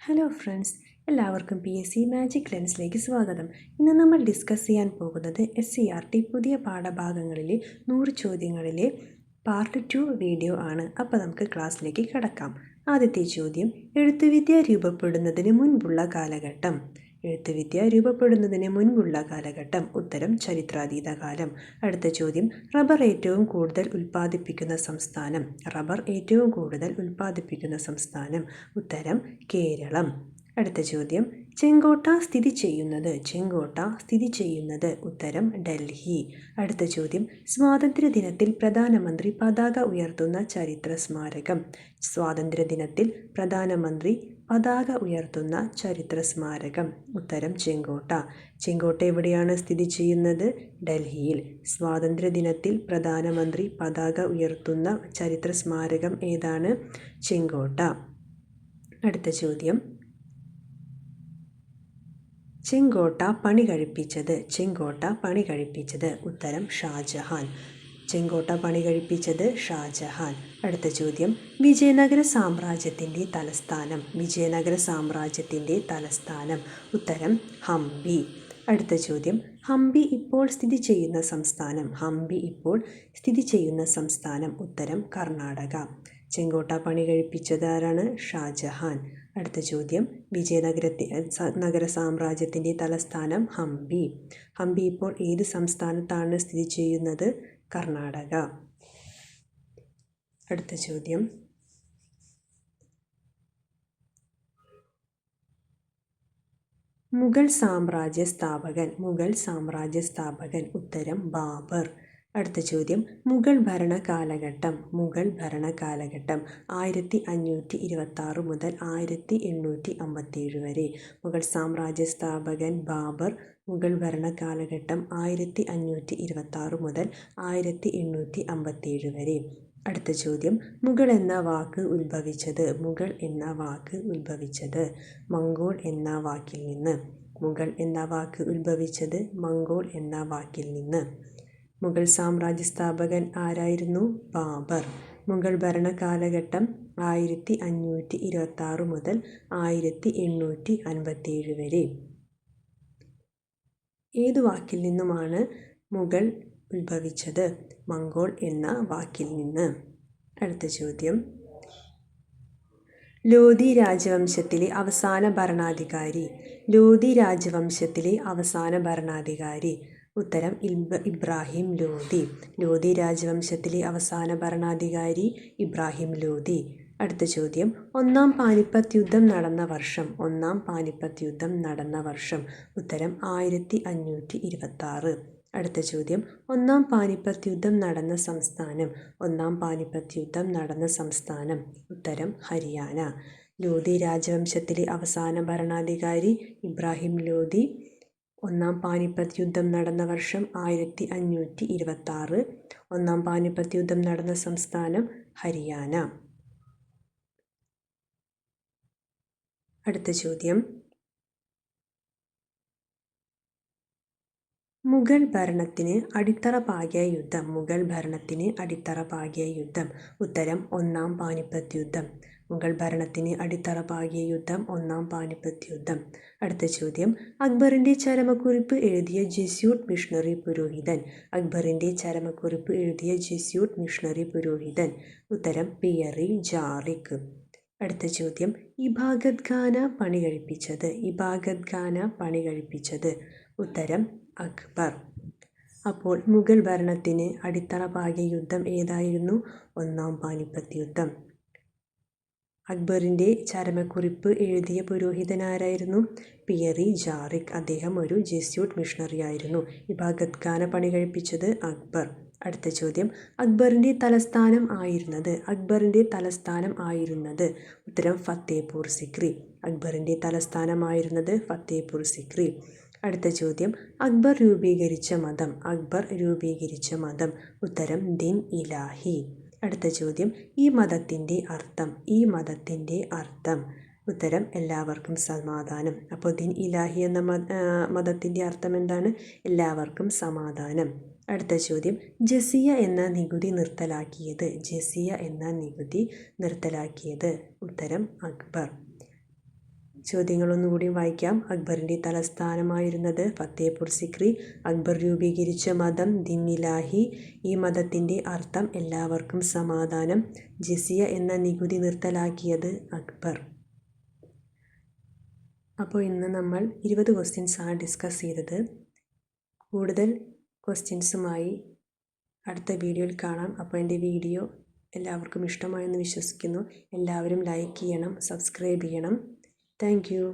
Hello friends, എല്ലാവർക്കും PSC magic ലെൻസിലേക്ക് സ്വാഗതം. ഇന്ന് നമ്മൾ ഡിസ്കസ് ചെയ്യാൻ പോകുന്നത് SCERT പുതിയ പാഠഭാഗങ്ങളിലെ 100 ചോദ്യങ്ങളിലെ പാർട്ട് 2 വീഡിയോ ആണ്. അപ്പോൾ നമുക്ക് ക്ലാസ്സിലേക്ക് കടക്കാം. ആദ്യത്തെ ചോദ്യം, എഴുത്തുവിദ്യ രൂപപ്പെടുന്നതിന് മുൻപുള്ള കാലഘട്ടം. എഴുത്തുവിദ്യ രൂപപ്പെടുന്നതിന് മുൻപുള്ള കാലഘട്ടം. ഉത്തരം ചരിത്രാതീത കാലം. അടുത്ത ചോദ്യം, റബ്ബർ ഏറ്റവും കൂടുതൽ ഉൽപ്പാദിപ്പിക്കുന്ന സംസ്ഥാനം. റബ്ബർ ഏറ്റവും കൂടുതൽ ഉൽപ്പാദിപ്പിക്കുന്ന സംസ്ഥാനം. ഉത്തരം കേരളം. അടുത്ത ചോദ്യം, ചെങ്കോട്ട സ്ഥിതി ചെയ്യുന്നത്. ഉത്തരം ഡൽഹി. അടുത്ത ചോദ്യം, സ്വാതന്ത്ര്യദിനത്തിൽ പ്രധാനമന്ത്രി പതാക ഉയർത്തുന്ന ചരിത്ര സ്മാരകം. സ്വാതന്ത്ര്യദിനത്തിൽ പ്രധാനമന്ത്രി പതാക ഉയർത്തുന്ന ചരിത്ര സ്മാരകം. ഉത്തരം ചെങ്കോട്ട. ചെങ്കോട്ട എവിടെയാണ് സ്ഥിതി ചെയ്യുന്നത്? ഡൽഹിയിൽ. സ്വാതന്ത്ര്യദിനത്തിൽ പ്രധാനമന്ത്രി പതാക ഉയർത്തുന്ന ചരിത്ര സ്മാരകം ഏതാണ്? ചെങ്കോട്ട. അടുത്ത ചോദ്യം, ചെങ്കോട്ട പണി കഴിപ്പിച്ചത്. ഉത്തരം ഷാജഹാൻ. ചെങ്കോട്ട പണി കഴിപ്പിച്ചത് ഷാജഹാൻ. അടുത്ത ചോദ്യം, വിജയനഗര സാമ്രാജ്യത്തിൻ്റെ തലസ്ഥാനം. ഉത്തരം ഹംപി. അടുത്ത ചോദ്യം, ഹംപി ഇപ്പോൾ സ്ഥിതി ചെയ്യുന്ന സംസ്ഥാനം. ഉത്തരം കർണാടക. ചെങ്കോട്ട പണി കഴിപ്പിച്ചത് ആരാണ്? ഷാജഹാൻ. അടുത്ത ചോദ്യം, വിജയനഗര സാമ്രാജ്യത്തിൻ്റെ തലസ്ഥാനം ഹംപി. ഹംപി ഇപ്പോൾ ഏത് സംസ്ഥാനത്താണ് സ്ഥിതി ചെയ്യുന്നത്? കർണാടക. അടുത്ത ചോദ്യം, മുഗൾ സാമ്രാജ്യ സ്ഥാപകൻ. ഉത്തരം ബാബർ. അടുത്ത ചോദ്യം, മുഗൾ ഭരണ കാലഘട്ടം. 1526 മുതൽ 1857 വരെ. മുഗൾ സാമ്രാജ്യ സ്ഥാപകൻ ബാബർ. മുഗൾ ഭരണ കാലഘട്ടം 1526 മുതൽ 1857 വരെ. അടുത്ത ചോദ്യം, മുഗൾ എന്ന വാക്ക് ഉത്ഭവിച്ചത്. മംഗോൾ എന്ന വാക്കിൽ നിന്ന്. മംഗോൾ എന്ന വാക്കിൽ നിന്ന്. മുഗൾ സാമ്രാജ്യ സ്ഥാപകൻ ആരായിരുന്നു? ബാബർ. മുഗൾ ഭരണ കാലഘട്ടം 1526 മുതൽ 1857 വരെ. ഏതു വാക്കിൽ നിന്നുമാണ് മുഗൾ ഉത്ഭവിച്ചത്? മംഗോൾ എന്ന വാക്കിൽ നിന്ന്. അടുത്ത ചോദ്യം, ലോധി രാജവംശത്തിലെ അവസാന ഭരണാധികാരി. ഉത്തരം ഇബ്രാഹിം ലോധി. ലോധി രാജവംശത്തിലെ അവസാന ഭരണാധികാരി ഇബ്രാഹിം ലോധി. അടുത്ത ചോദ്യം, ഒന്നാം പാനിപ്പത്ത് യുദ്ധം നടന്ന വർഷം. ഉത്തരം 1526. അടുത്ത ചോദ്യം, ഒന്നാം പാനിപ്പത്ത് യുദ്ധം നടന്ന സംസ്ഥാനം. ഉത്തരം ഹരിയാന. ലോധി രാജവംശത്തിലെ അവസാന ഭരണാധികാരി ഇബ്രാഹിം ലോധി. ഒന്നാം പാനിപ്പത്ത് യുദ്ധം നടന്ന വർഷം 1526. ഒന്നാം പാനിപ്പത്ത് യുദ്ധം നടന്ന സംസ്ഥാനം ഹരിയാന. അടുത്ത ചോദ്യം, മുഗൾ ഭരണത്തിന് അടിത്തറ പാകിയ യുദ്ധം. ഉത്തരം ഒന്നാം പാനിപ്പത്ത് യുദ്ധം. മുഗൾ ഭരണത്തിന് അടിത്തറ പാകിയ യുദ്ധം ഒന്നാം പാനിപ്പത്ത് യുദ്ധം. അടുത്ത ചോദ്യം, അക്ബറിൻ്റെ ചരമക്കുറിപ്പ് എഴുതിയ ജെസ്യൂട്ട് മിഷണറി പുരോഹിതൻ. ഉത്തരം പിയറി ജാറിക്. അടുത്ത ചോദ്യം, ഇബാഗത് ഖാന പണി കഴിപ്പിച്ചത്. ഉത്തരം അക്ബർ. അപ്പോൾ മുഗൾ ഭരണത്തിന് അടിത്തറ പാകിയ യുദ്ധം ഏതായിരുന്നു? ഒന്നാം പാനിപ്പത്ത് യുദ്ധം. അക്ബറിൻ്റെ ചരമക്കുറിപ്പ് എഴുതിയ പുരോഹിതനാരായിരുന്നു? പിയറി ജാറിക്. അദ്ദേഹം ഒരു ജെസ്യൂട്ട് മിഷണറി ആയിരുന്നു. ഇബാഗത് ഖാന പണി കഴിപ്പിച്ചത് അക്ബർ. അടുത്ത ചോദ്യം, അക്ബറിൻ്റെ തലസ്ഥാനം ആയിരുന്നത്. ഉത്തരം ഫത്തേപൂർ സിക്രി. അടുത്ത ചോദ്യം, അക്ബർ രൂപീകരിച്ച മതം. ഉത്തരം ദിൻ ഇലാഹി. അടുത്ത ചോദ്യം, ഈ മതത്തിൻ്റെ അർത്ഥം. ഉത്തരം എല്ലാവർക്കും സമാധാനം. അപ്പോൾ ദിൻ ഇലാഹി എന്ന മതത്തിൻ്റെ അർത്ഥം എന്താണ്? എല്ലാവർക്കും സമാധാനം. അടുത്ത ചോദ്യം, ജസിയ എന്ന നികുതി നിർത്തലാക്കിയത്. ഉത്തരം അക്ബർ. ചോദ്യങ്ങളൊന്നുകൂടി വായിക്കാം. അക്ബറിൻ്റെ തലസ്ഥാനമായിരുന്നത് ഫത്തേപൂർ സിക്രി. അക്ബർ രൂപീകരിച്ച മതം ദിൻ-ഇ-ലാഹി. ഈ മതത്തിൻ്റെ അർത്ഥം എല്ലാവർക്കും സമാധാനം. ജിസിയ എന്ന നികുതി നിർത്തലാക്കിയത് അക്ബർ. അപ്പോൾ ഇന്ന് നമ്മൾ 20 ക്വസ്റ്റ്യൻസാണ് ഡിസ്കസ് ചെയ്തത്. കൂടുതൽ ക്വസ്റ്റ്യൻസുമായി അടുത്ത വീഡിയോയിൽ കാണാം. അപ്പോൾ എൻ്റെ വീഡിയോ എല്ലാവർക്കും ഇഷ്ടമായെന്ന് വിശ്വസിക്കുന്നു. എല്ലാവരും ലൈക്ക് ചെയ്യണം, സബ്സ്ക്രൈബ് ചെയ്യണം. Thank you.